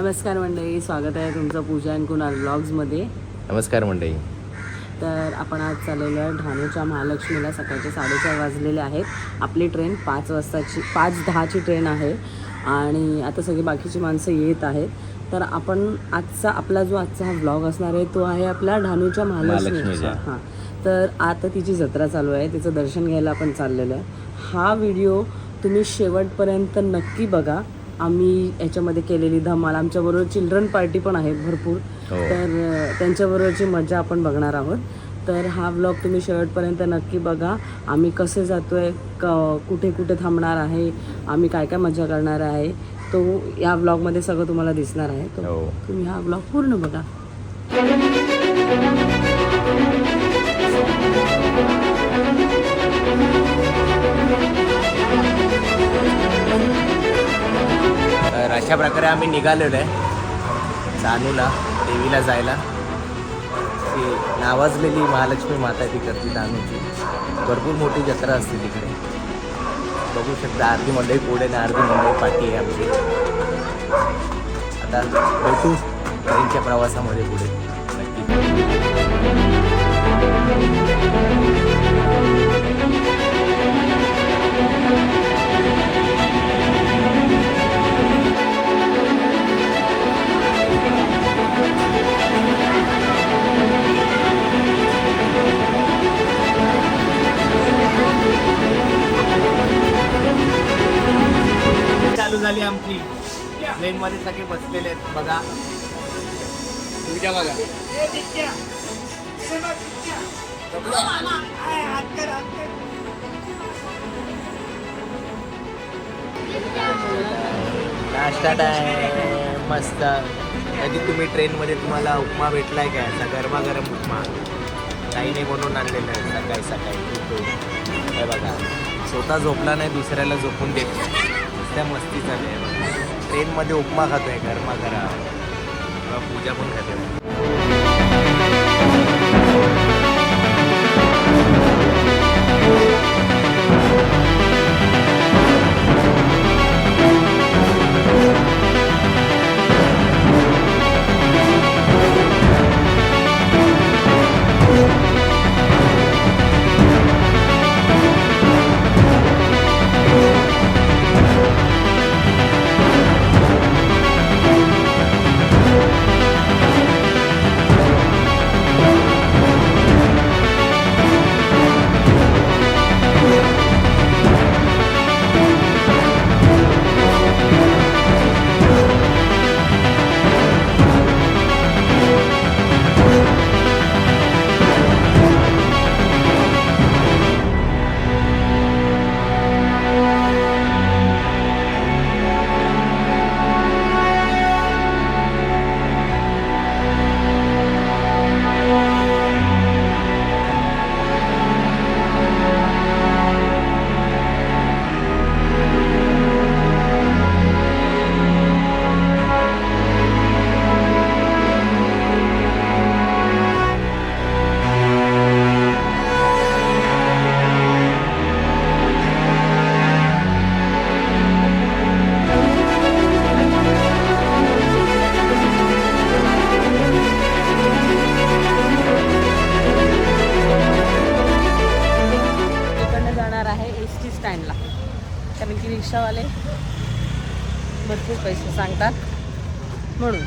नमस्कार मंडळी, स्वागत आहे तुमचं पूजा अँड कुणाल व्लॉग्समध्ये. नमस्कार मंडळी. तर आपण आज चाललेलो आहे ढाणूच्या महालक्ष्मीला. सकाळचे 4:30 वाजलेले आहेत. आपली ट्रेन 5:10ची ट्रेन आहे आणि आता सगळी बाकीची माणसं येत आहेत. तर आपण आपला जो आजचा व्लॉग असणार आहे तो आहे आपल्या ढाणूच्या महालक्ष्मीचा. हां, तर आता तिची जत्रा चालू आहे, तिचं दर्शन घ्यायला आपण चाललेलो आहे. हा व्हिडिओ तुम्ही शेवटपर्यंत नक्की बघा. आम्ही याच्यामध्ये केलेली धमाल, आमच्याबरोबर चिल्ड्रन पार्टी पण आहे भरपूर, तर त्यांच्याबरोबरची मजा आपण बघणार आहोत. तर हा व्लॉग तुम्ही शेवटपर्यंत नक्की बघा. आम्ही कसे जातो आहे, कुठे कुठे थांबणार आहे, आम्ही काय काय मजा करणार आहे, तो या व्लॉगमध्ये सगळं तुम्हाला दिसणार आहे. तो तुम्ही हा व्लॉग पूर्ण बघा. अशा प्रकारे आम्ही निघालेलो आहे चानूला देवीला जायला. ती नावाजलेली महालक्ष्मी माता ती करते धानूची. भरपूर मोठी जत्रा असते तिकडे. बघू शकता अर्धी मंडळी पुढे आणि अर्धी मंडळी पाठी आहे आमची. आता भेटू ट्रेनच्या प्रवासामध्ये पुढे नक्की. चालू झाली आमची. ट्रेन मध्ये सगळे बसलेले आहेत बघा. तुझ्या बघा नाश्ता टाइम मस्त. कधी तुम्ही ट्रेनमध्ये तुम्हाला उपमा भेटलाय काय? असा गरमागरम उपमा ताईने बनवून आणलेला आहे सकाळी सकाळी. हे बघा, स्वतः झोपला नाही दुसऱ्याला झोपून देत नाही. त्या मस्ती चालू आहे. ट्रेनमध्ये उपमा खातोय गरमागरम. पूजा पण खाते. स्टँडला, कारण की रिक्षावाले भरपूर पैसे सांगतात म्हणून.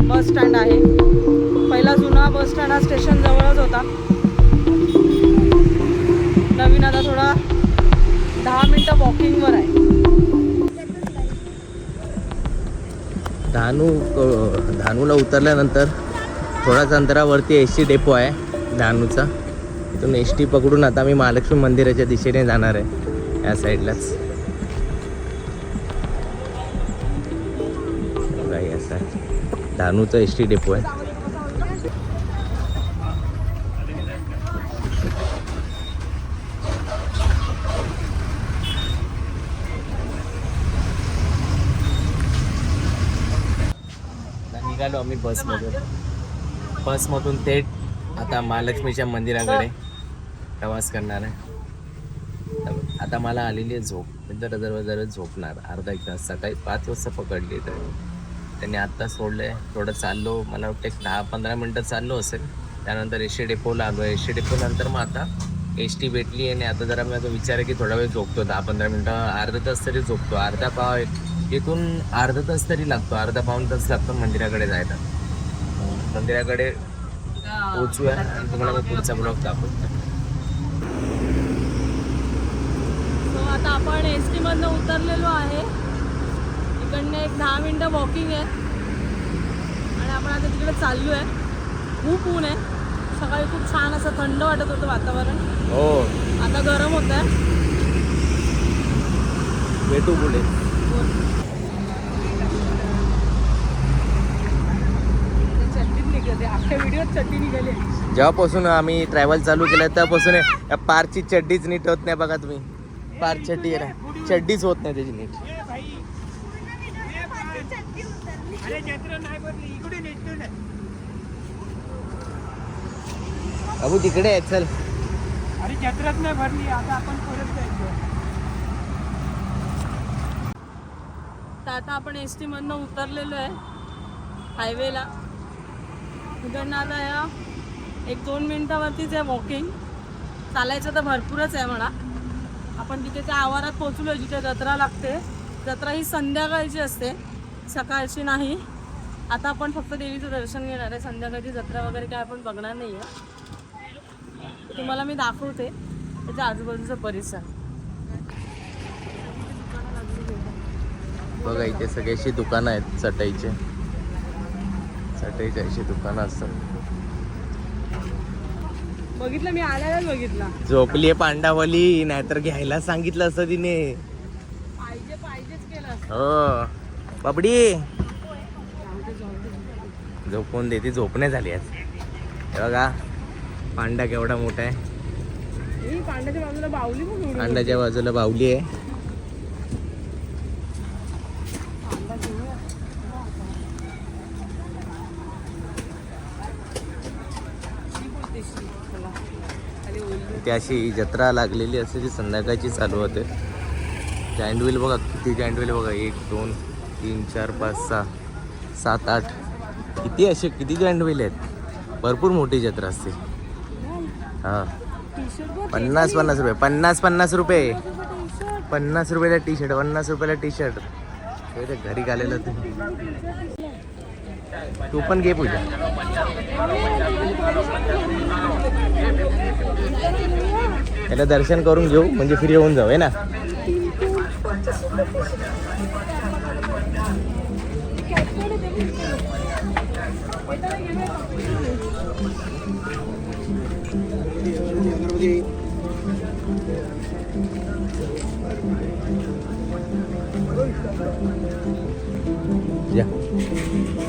बस स्टँड आहे. पहिला जुना बस स्टँड हा स्टेशन जवळच होता. नवीन आता थोडा 10 मिनिटं वॉकिंगवर आहे. धानूला उतरल्यानंतर थोड्याच अंतरावरती SD डेपो आहे धानूचा. इथून SD पकडून आता मी महालक्ष्मी मंदिराच्या दिशेने जाणार आहे. या साईडलाच धानूचा SD डेपो आहे. आलेलो आम्ही बसमधून थेट आता महालक्ष्मीच्या मंदिराकडे प्रवास करणार आहे. आता मला आलेली आहे झोप. मी तर जवळ झोपणार अर्धा एक तास. सकाळी 5 वाजता पकडली तर त्यांनी आत्ता सोडलंय. थोडं चाललो, मला वाटतं एक 10-15 मिनटं चाललो असेल. त्यानंतर एस टी डेपोला आलो. एस टी डेपो नंतर मग आता एस टी भेटली आणि आता जरा मी आता विचार आहे की थोडा वेळ झोपतो. 10-15 मिनटं, अर्धा तास तरी झोपतो. इथून अर्धा तास तरी लागतो, अर्धा-पाऊण तास लागतो मंदिराकडे जायला. मंदिराकडे पोचूया आणि तुम्हाला मग पुढचा ब्लॉग दाखवतो. आता आपण एस टी मधनं उतरलेलो आहे. इकडनं एक 10 मिनटं वॉकिंग आहे आणि आपण आता तिकडे चाललो आहे. खूप ऊन आहे. सकाळी खूप छान असं थंड वाटत होतं वातावरण. हो, आता गरम होत आहे. भेटू पुढे. अख्ख्या व्हिडिओत चड्डी निघाली. जेव्हापासून आम्ही ट्रॅव्हल चालू केलं त्यापासून या पारची चड्डीच नीट होत नाही बघा तुम्ही. पार चड्डी आहे ना, चड्डीच होत नाही त्याची नीट. अबू तिकडे आहे, चल. अरे जत्रात नाही भरली, आता आपण परत जायचं. तर आता आपण एस टी मधनं उतरलेलो आहे हायवेला. इकडनं आता या 1-2 मिनिटावरतीच आहे वॉकिंग. चालायचं तर भरपूरच आहे म्हणा. आपण तिथे त्या आवारात पोचलो जिथे जत्रा लागते. जत्रा ही संध्याकाळची असते, सकाळची नाही. आता आपण फक्त देवीचं दर्शन घेणार आहे. संध्याकाळची जत्रा वगैरे काय आपण बघणार नाही आहे. तुम्हाला मी दाखवते त्याच्या आजूबाजूचा परिसर. बघा इथे सगळी अशी दुकानं आहेत चटईचे अशी दुकानं असतात. बघितलं मी आल्यालाच बघितला. झोपली आहे पांडावली, नाहीतर घ्यायला सांगितलं असतं तिने. पाहिजेच केलं. हो बाबडी झोपून देते. झोपणे झाली आज. हे बघा पांडा केवढा मोठा आहे. पांड्याच्या बाजूला बाहुली पण एवढी. पांड्याच्या बाजूला बाहुली आहे. ती अशी जत्रा लागलेली असते जी संध्याकाळची चालू होते. जॉईंट व्हील बघा किती जॉईंट व्हील बघा. 1 2 3 4 5 6 7 8 किती जॉईंट व्हील आहेत. भरपूर मोठी जत्रा असते. हां 50 रुपये 50 रुपये 50 रुपयाला टी शर्ट 50 रुपयाला टी शर्ट. घरी घालेलं तू पण घे पूजा. त्याला दर्शन करून घेऊ म्हणजे फ्री होऊन जाऊ आहे ना.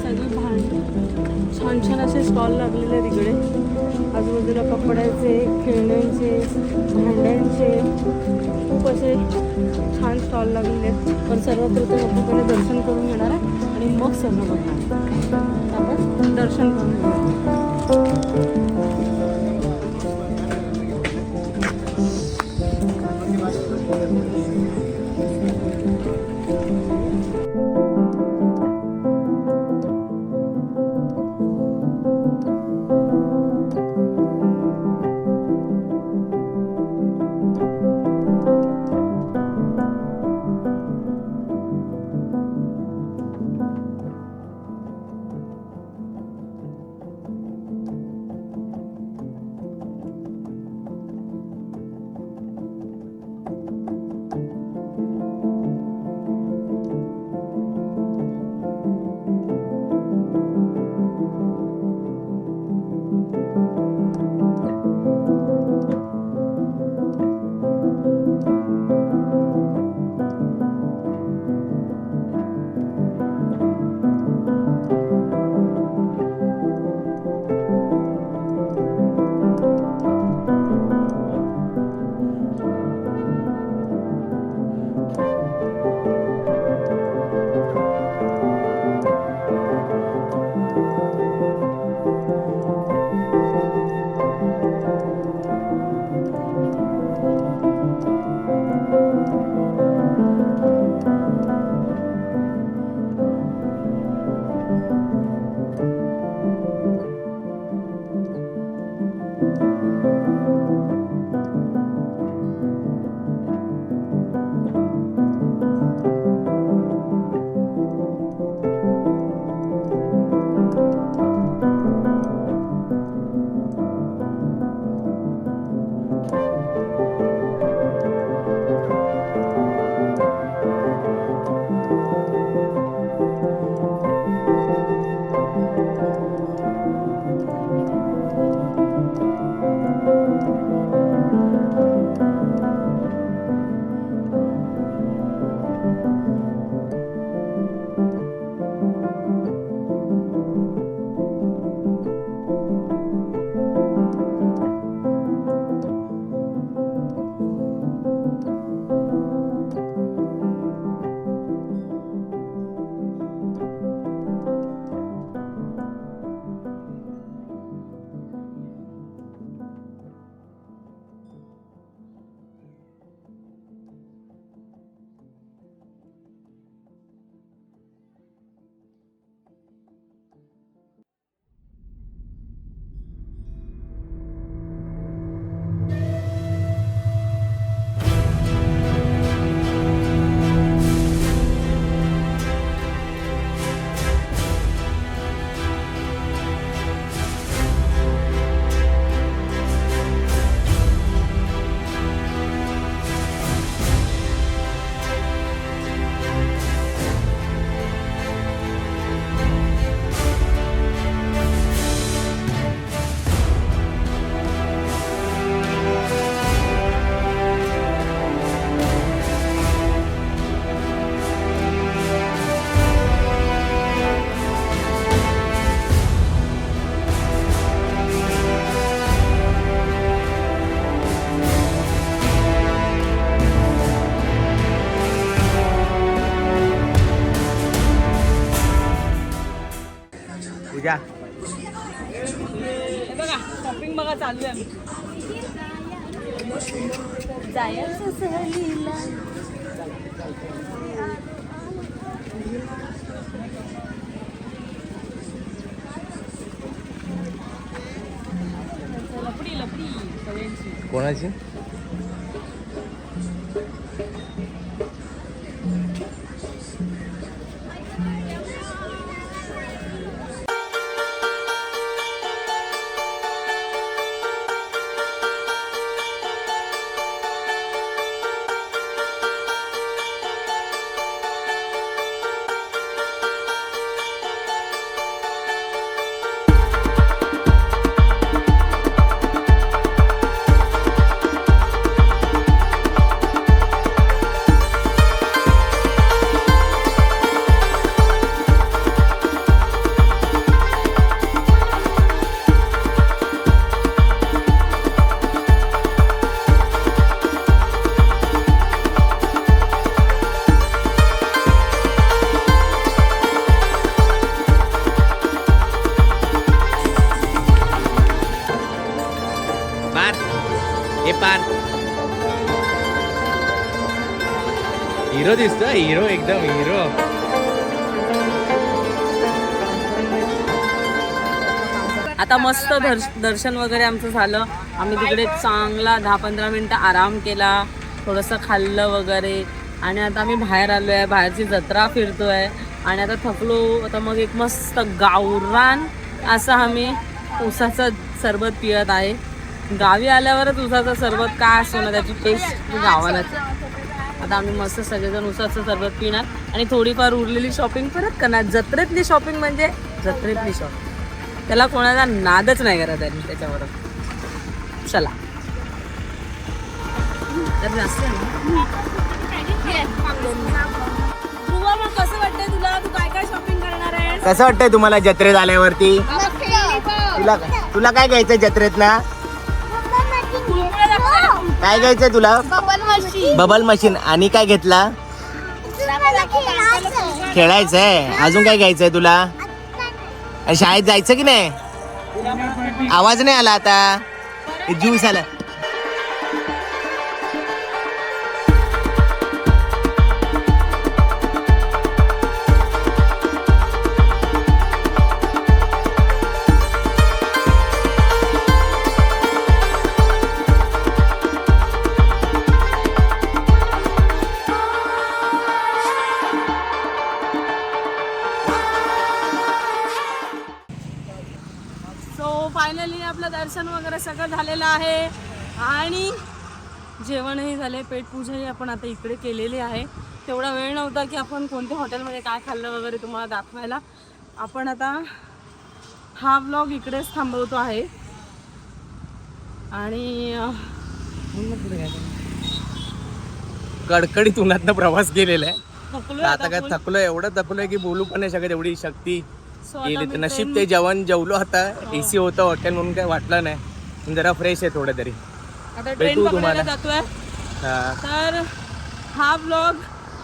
सगळे भांडी छान छान असे स्टॉल लागलेले आहेत इकडे. आजूबाजूला कपड्याचे, खेळण्यांचे, भांड्यांचे खूप असे छान स्टॉल लागलेले आहेत. पण सर्वप्रथम आपण पहिले दर्शन करून घेणार आहे आणि मग सर्व बघणार. आपण दर्शन करून घेणार. पूजा बघा शॉपिंग बघा चालू आहे जायचं सहलीला. लपडी लपडी सगळ्यांची. कोणाची? हे पार हिरो दिसतो, हिरो एकदम हिरो. आता मस्त दर्शन वगैरे आमचं झालं. आम्ही तिकडे चांगला 10-15 मिनिटं आराम केला, थोडंसं खाल्लं वगैरे आणि आता आम्ही बाहेर आलो आहे. बाहेरची जत्रा फिरतोय आणि आता थकलो. आता मग एक मस्त गावरान असं आम्ही ऊसाचं सरबत पियत आहे. गावी आल्यावरच ऊसाचं सरबत काय असतो ना त्याची टेस्ट गावालाच. आता आम्ही मस्त सगळेजण ऊसाचं सरबत पिणार आणि थोडीफार उरलेली शॉपिंग परत करणार. जत्रेतली शॉपिंग म्हणजे जत्रेतली शॉपिंग, त्याला कोणाचा नादच नाही करा त्यांनी त्याच्यावर. चला तर मग कसं वाटतंय तुला? तू काय काय शॉपिंग करणार आहे? कसं वाटतंय तुम्हाला जत्रेत आल्यावरती? तुला काय घ्यायचं जत्रेत ना? काय घ्यायचंय तुला? Bubble machine. आणि काय घेतला? खेळायचंय. अजून काय घ्यायचंय तुला? शाळेत जायचं की नाही? आवाज नाही आला आता, ज्यूस आला. दर्शन वगैरे सगळं झालेलं आहे आणि जेवणही झाले, पेटपूजाही आपण आता इकडे केलेली आहे. तेवढा वेळ नव्हता की आपण कोणत्या हॉटेलमध्ये काय खाल्लं वगैरे तुम्हाला दाखवायला. आपण आता हा ब्लॉग इकडेच थांबवतो आहे आणि कडकडीत उन्हातनं प्रवास केलेला आहे. थकलोय आता काय full. थकलोय, एवढं थकलोय की बोलू पण नाही शकत, एवढी शक्ती So आता गेली. मी तर नशीब train- ते जेवलो आता. AC होतं हॉटेल म्हणून काय वाटलं नाही, पण जरा फ्रेश आहे थोडं तरी. आता ट्रेन भेटू पकडायला तुम्हाला. जातोय. हा. तर हा ब्लॉग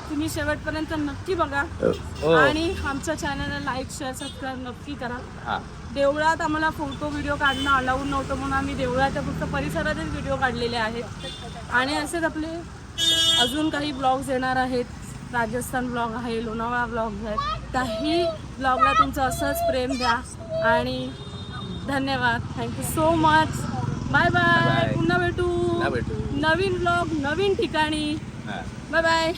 तुम्ही शेवटपर्यंत नक्की बघा हो. आणि आमच्या चॅनलला लाईक शेअर सबस्क्राईब नक्की करा. हा. देवळात आम्हाला फोटो व्हिडिओ काढणं अलाउड नव्हतं म्हणून आम्ही देवळाच्या फक्त परिसरातच व्हिडिओ काढलेले आहेत आणि असेच आपले अजून काही ब्लॉग्स येणार आहेत. राजस्थान ब्लॉग आहे, लोणावळा ब्लॉग आहेत. त्याही ब्लॉगला तुमचं असंच प्रेम द्या आणि धन्यवाद. Thank you so much. Bye bye. Bye. पुन्हा भेटू पुन्हा भेटू. नवीन ब्लॉग नवीन ठिकाणी. हा. Bye bye.